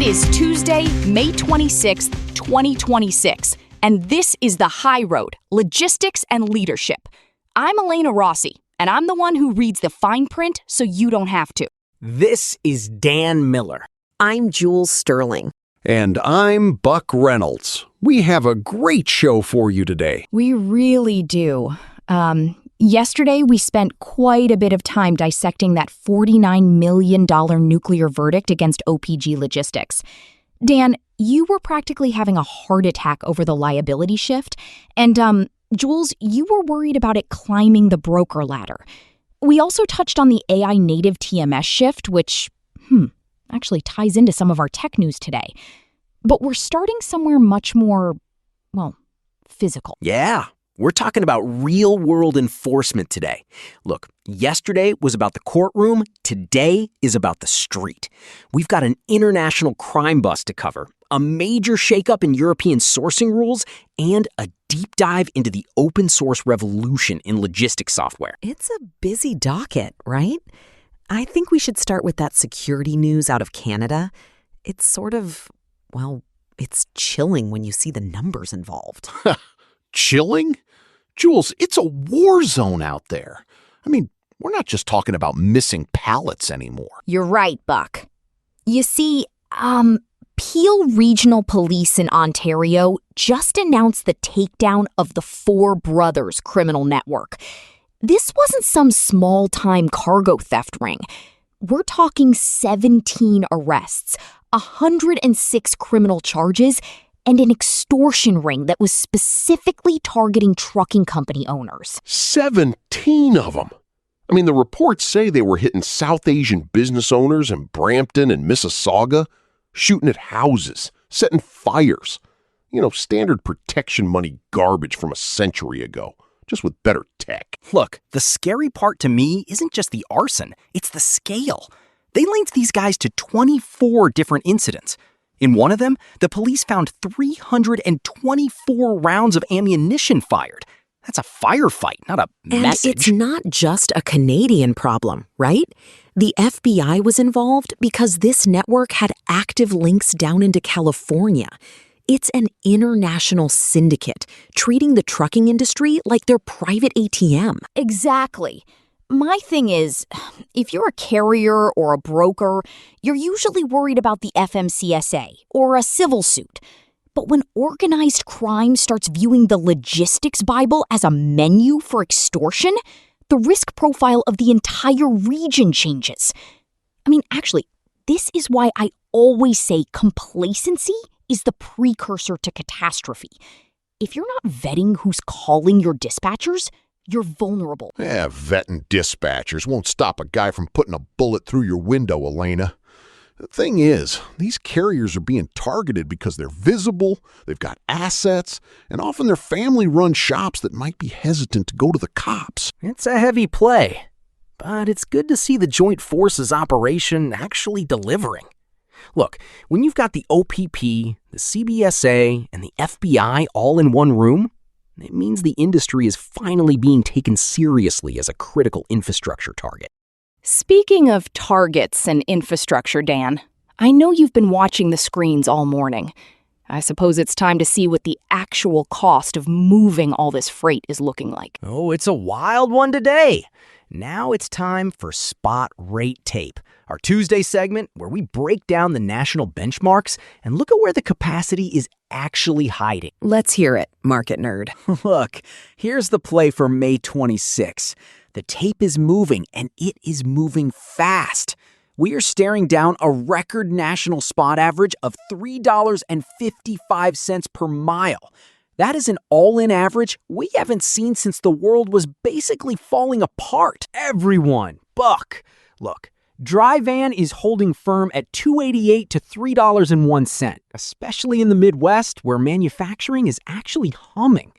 is Tuesday, May 26th, 2026, and this is The High Road, Logistics and Leadership. I'm Elena Rossi, and I'm the one who reads the fine print so you don't have to. This is Dan Miller. I'm Jules Sterling. And I'm Buck Reynolds. We have a great show for you today. We really do. Yesterday, we spent quite a bit of time dissecting that $49 million nuclear verdict against OPG Logistics. Dan, you were practically having a heart attack over the liability shift, and Jules, you were worried about it climbing the broker ladder. We also touched on the AI native TMS shift, which, actually ties into some of our tech news today. But we're starting somewhere much more, physical. Yeah, we're talking about real-world enforcement today. Look, yesterday was about the courtroom. Today is about the street. We've got an international crime bust to cover, a major shakeup in European sourcing rules, and a deep dive into the open source revolution in logistics software. It's a busy docket, right? I think we should start with that security news out of Canada. It's sort of, it's chilling when you see the numbers involved. Chilling? Jules, it's a war zone out there. I mean, we're not just talking about missing pallets anymore. You're right, Buck. You see, Peel Regional Police in Ontario just announced the takedown of the Four Brothers criminal network. This wasn't some small-time cargo theft ring. We're talking 17 arrests, 106 criminal charges, and an extortion ring that was specifically targeting trucking company owners. 17 of them. I mean, the reports say they were hitting South Asian business owners in Brampton and Mississauga, shooting at houses, setting fires. Standard protection money garbage from a century ago, just with better tech. Look, the scary part to me isn't just the arson, it's the scale. They linked these guys to 24 different incidents. In one of them, the police found 324 rounds of ammunition fired. That's a firefight, not a message. And it's not just a Canadian problem, right? The FBI was involved because this network had active links down into California. It's an international syndicate, treating the trucking industry like their private ATM. Exactly. My thing is, if you're a carrier or a broker, you're usually worried about the FMCSA or a civil suit. But when organized crime starts viewing the logistics Bible as a menu for extortion, the risk profile of the entire region changes. I mean, actually, this is why I always say complacency is the precursor to catastrophe. If you're not vetting who's calling your dispatchers, you're vulnerable. Yeah, vetting dispatchers won't stop a guy from putting a bullet through your window, Elena. The thing is, these carriers are being targeted because they're visible, they've got assets, and often they're family-run shops that might be hesitant to go to the cops. It's a heavy play, but it's good to see the Joint Forces operation actually delivering. Look, when you've got the OPP, the CBSA, and the FBI all in one room, it means the industry is finally being taken seriously as a critical infrastructure target. Speaking of targets and infrastructure, Dan, I know you've been watching the screens all morning. I suppose it's time to see what the actual cost of moving all this freight is looking like. Oh, it's a wild one today. Now it's time for Spot Rate Tape, our Tuesday segment where we break down the national benchmarks and look at where the capacity is actually hiding. Let's hear it, market nerd. Look, here's the play for May 26. The tape is moving, and it is moving fast. We are staring down a record national spot average of $3.55 per mile. That is an all-in average we haven't seen since the world was basically falling apart. Everyone, Buck. Look, dry van is holding firm at $2.88 to $3.01, especially in the Midwest where manufacturing is actually humming.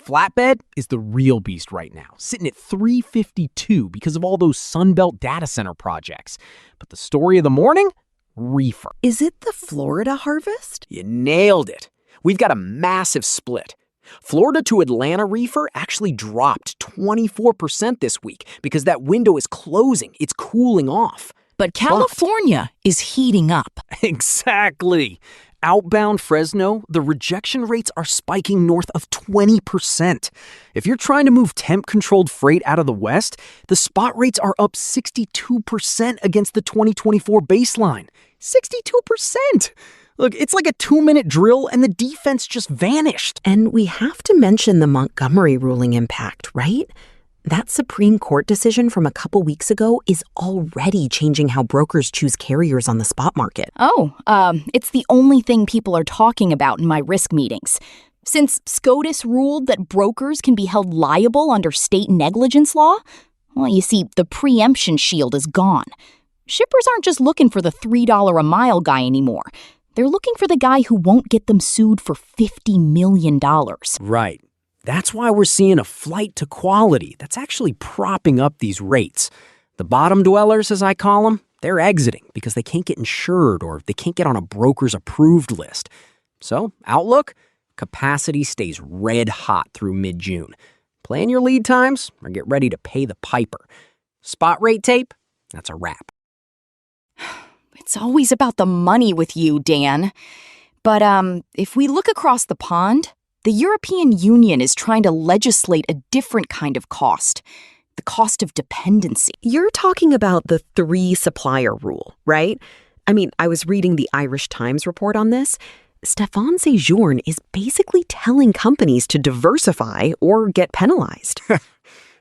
Flatbed is the real beast right now, sitting at $3.52 because of all those Sunbelt data center projects. But the story of the morning? Reefer. Is it the Florida harvest? You nailed it. We've got a massive split. Florida to Atlanta reefer actually dropped 24% this week because that window is closing. It's cooling off. But California is heating up. Exactly. Outbound Fresno, the rejection rates are spiking north of 20%. If you're trying to move temp-controlled freight out of the West, the spot rates are up 62% against the 2024 baseline. 62%! Look, it's like a 2-minute drill and the defense just vanished. And we have to mention the Montgomery ruling impact, right? That Supreme Court decision from a couple weeks ago is already changing how brokers choose carriers on the spot market. It's the only thing people are talking about in my risk meetings. Since SCOTUS ruled that brokers can be held liable under state negligence law, well, you see, the preemption shield is gone. Shippers aren't just looking for the $3 a mile guy anymore. They're looking for the guy who won't get them sued for $50 million. Right. That's why we're seeing a flight to quality that's actually propping up these rates. The bottom dwellers, as I call them, they're exiting because they can't get insured or they can't get on a broker's approved list. So, outlook, capacity stays red hot through mid-June. Plan your lead times or get ready to pay the piper. Spot rate tape, that's a wrap. It's always about the money with you, Dan. But if we look across the pond, the European Union is trying to legislate a different kind of cost, the cost of dependency. You're talking about the 3-supplier rule, right? I mean, I was reading the Irish Times report on this. Stéphane Séjourne is basically telling companies to diversify or get penalized.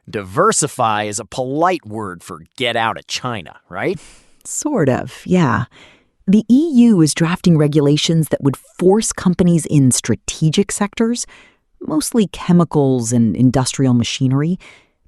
Diversify is a polite word for get out of China, right? Sort of, yeah. The EU is drafting regulations that would force companies in strategic sectors, mostly chemicals and industrial machinery,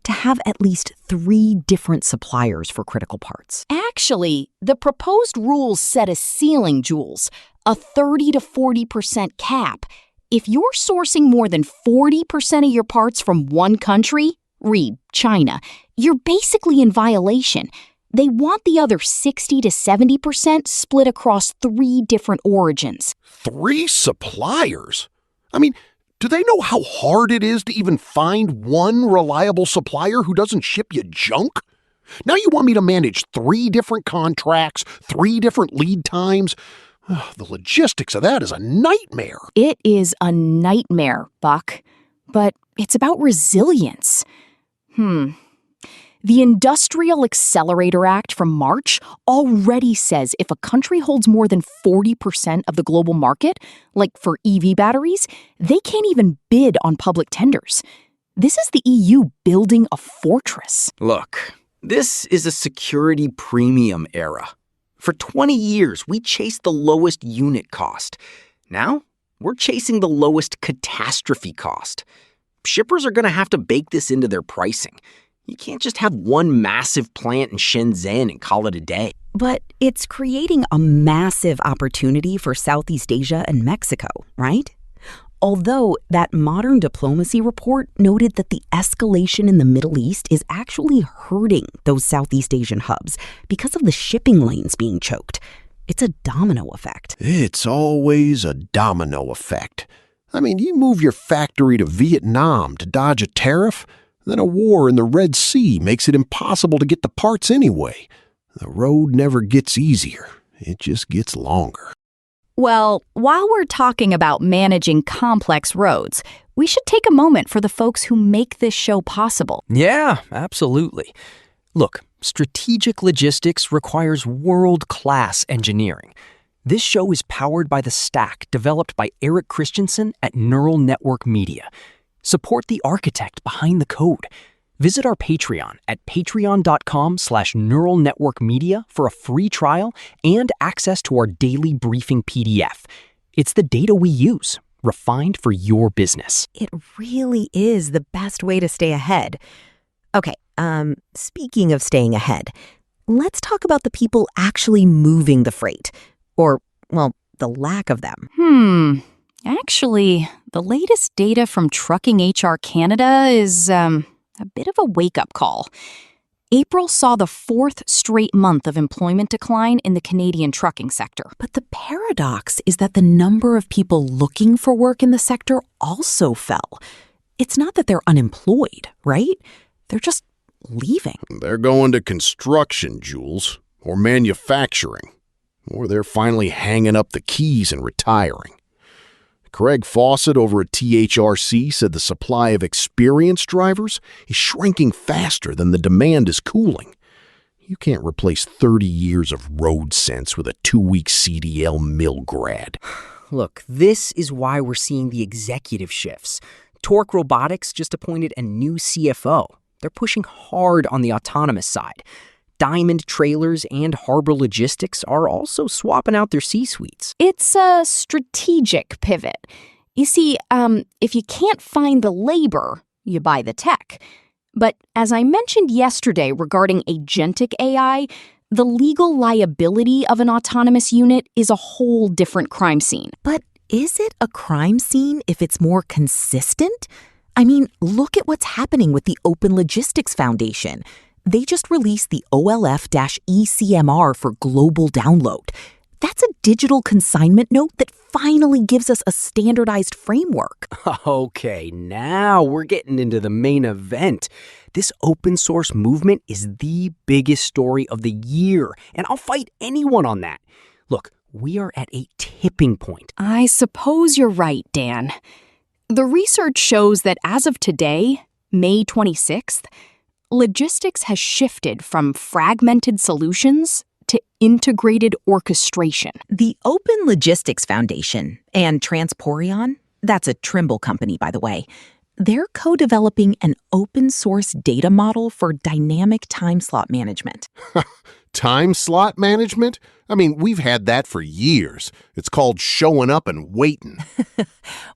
to have at least 3 different suppliers for critical parts. Actually, the proposed rules set a ceiling, Jules, a 30 to 40% cap. If you're sourcing more than 40% of your parts from one country, read China, you're basically in violation. They want the other 60 to 70% split across 3 different origins. 3 suppliers? I mean, do they know how hard it is to even find one reliable supplier who doesn't ship you junk? Now you want me to manage 3 different contracts, 3 different lead times? The logistics of that is a nightmare. It is a nightmare, Buck. But it's about resilience. The Industrial Accelerator Act from March already says if a country holds more than 40% of the global market, like for EV batteries, they can't even bid on public tenders. This is the EU building a fortress. Look, this is a security premium era. For 20 years, we chased the lowest unit cost. Now, we're chasing the lowest catastrophe cost. Shippers are going to have to bake this into their pricing. You can't just have one massive plant in Shenzhen and call it a day. But it's creating a massive opportunity for Southeast Asia and Mexico, right? Although that Modern Diplomacy report noted that the escalation in the Middle East is actually hurting those Southeast Asian hubs because of the shipping lanes being choked. It's a domino effect. It's always a domino effect. I mean, you move your factory to Vietnam to dodge a tariff, then a war in the Red Sea makes it impossible to get the parts anyway. The road never gets easier. It just gets longer. Well, while we're talking about managing complex roads, we should take a moment for the folks who make this show possible. Yeah, absolutely. Look, strategic logistics requires world-class engineering. This show is powered by the Stack developed by Eric Christensen at Neural Network Media. Support the architect behind the code. Visit our Patreon at patreon.com/neuralnetworkmedia for a free trial and access to our daily briefing PDF. It's the data we use, refined for your business. It really is the best way to stay ahead. Okay, speaking of staying ahead, let's talk about the people actually moving the freight. Or, well, the lack of them. Actually, the latest data from Trucking HR Canada is a bit of a wake-up call. April saw the 4th straight month of employment decline in the Canadian trucking sector. But the paradox is that the number of people looking for work in the sector also fell. It's not that they're unemployed, right? They're just leaving. They're going to construction, Jules. or manufacturing, or they're finally hanging up the keys and retiring. Craig Fawcett over at THRC said the supply of experienced drivers is shrinking faster than the demand is cooling. You can't replace 30 years of road sense with a 2-week CDL mill grad. Look, this is why we're seeing the executive shifts. Torque Robotics just appointed a new CFO. They're pushing hard on the autonomous side. Diamond Trailers and Harbor Logistics are also swapping out their C-suites. It's a strategic pivot. You see, if you can't find the labor, you buy the tech. But as I mentioned yesterday regarding Agentic AI, the legal liability of an autonomous unit is a whole different crime scene. But is it a crime scene if it's more consistent? I mean, look at what's happening with the Open Logistics Foundation. They just released the OLF-ECMR for global download. That's a digital consignment note that finally gives us a standardized framework. Okay, now we're getting into the main event. This open source movement is the biggest story of the year, and I'll fight anyone on that. Look, we are at a tipping point. I suppose you're right, Dan. The research shows that as of today, May 26th, logistics has shifted from fragmented solutions to integrated orchestration. The Open Logistics Foundation and Transporion, that's a Trimble company, by the way, they're co-developing an open-source data model for dynamic time slot management. Time slot management? I mean, we've had that for years. It's called showing up and waiting.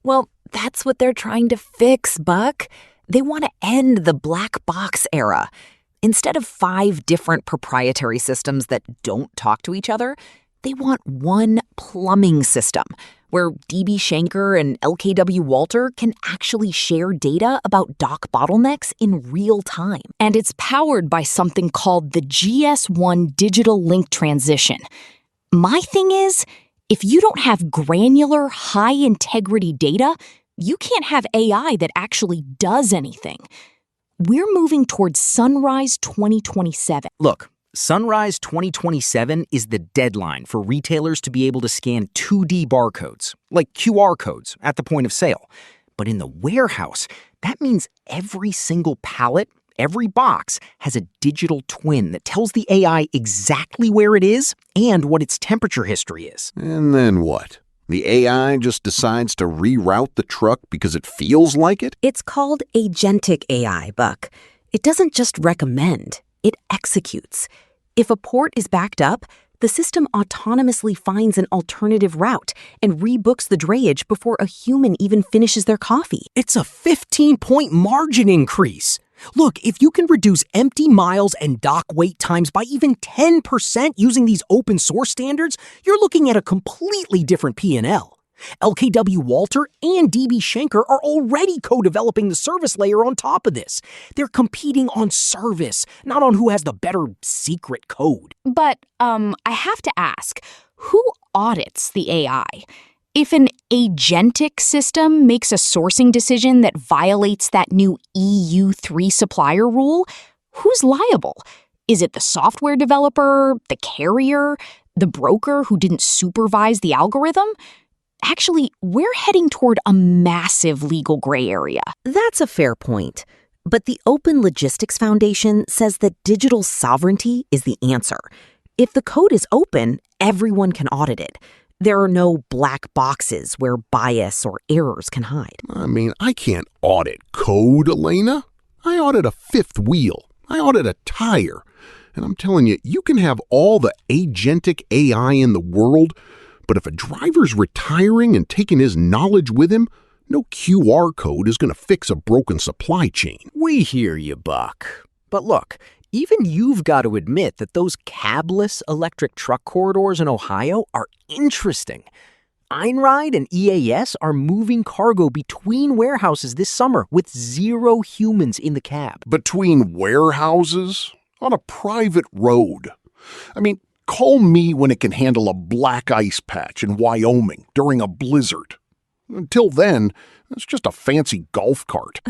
Well, that's what they're trying to fix, Buck. They want to end the black box era. Instead of 5 different proprietary systems that don't talk to each other, they want one plumbing system where DB Schenker and LKW Walter can actually share data about dock bottlenecks in real time. And it's powered by something called the GS1 Digital Link Transition. My thing is, if you don't have granular, high-integrity data, you can't have AI that actually does anything. We're moving towards Sunrise 2027. Look, Sunrise 2027 is the deadline for retailers to be able to scan 2D barcodes, like QR codes, at the point of sale. But in the warehouse, that means every single pallet, every box has a digital twin that tells the AI exactly where it is and what its temperature history is. And then what? The AI just decides to reroute the truck because it feels like it? It's called Agentic AI, Buck. It doesn't just recommend, it executes. If a port is backed up, the system autonomously finds an alternative route and rebooks the drayage before a human even finishes their coffee. It's a 15-point margin increase. Look, if you can reduce empty miles and dock wait times by even 10% using these open source standards, you're looking at a completely different P&L. LKW Walter and DB Schenker are already co-developing the service layer on top of this. They're competing on service, not on who has the better secret code. But I have to ask, who audits the AI? If an agentic system makes a sourcing decision that violates that new EU3 supplier rule, who's liable? Is it the software developer, the carrier, the broker who didn't supervise the algorithm? Actually, we're heading toward a massive legal gray area. That's a fair point. But the Open Logistics Foundation says that digital sovereignty is the answer. If the code is open, everyone can audit it. There are no black boxes where bias or errors can hide. I mean, I can't audit code, Elena. I audit a fifth wheel. I audit a tire. And I'm telling you, you can have all the agentic AI in the world, but if a driver's retiring and taking his knowledge with him, no QR code is going to fix a broken supply chain. We hear you, Buck. But look, even you've got to admit that those cabless electric truck corridors in Ohio are interesting. Einride and EAS are moving cargo between warehouses this summer with 0 humans in the cab. Between warehouses? On a private road. I mean, call me when it can handle a black ice patch in Wyoming during a blizzard. Until then, it's just a fancy golf cart.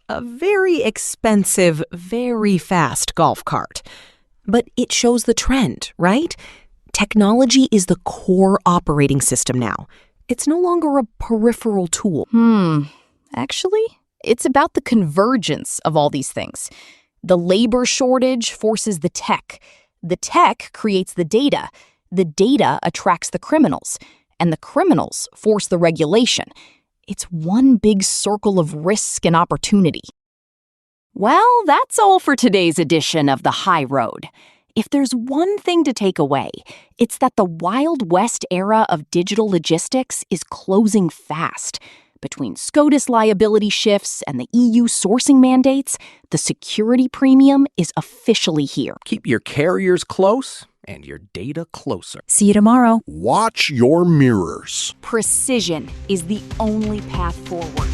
A very expensive, very fast golf cart. But it shows the trend, right? Technology is the core operating system now. It's no longer a peripheral tool. Actually, it's about the convergence of all these things. The labor shortage forces the tech. The tech creates the data. The data attracts the criminals. And the criminals force the regulation. It's one big circle of risk and opportunity. Well, that's all for today's edition of The High Road. If there's one thing to take away, it's that the Wild West era of digital logistics is closing fast. Between SCOTUS liability shifts and the EU sourcing mandates, the security premium is officially here. Keep your carriers close and your data closer. See you tomorrow. Watch your mirrors. Precision is the only path forward.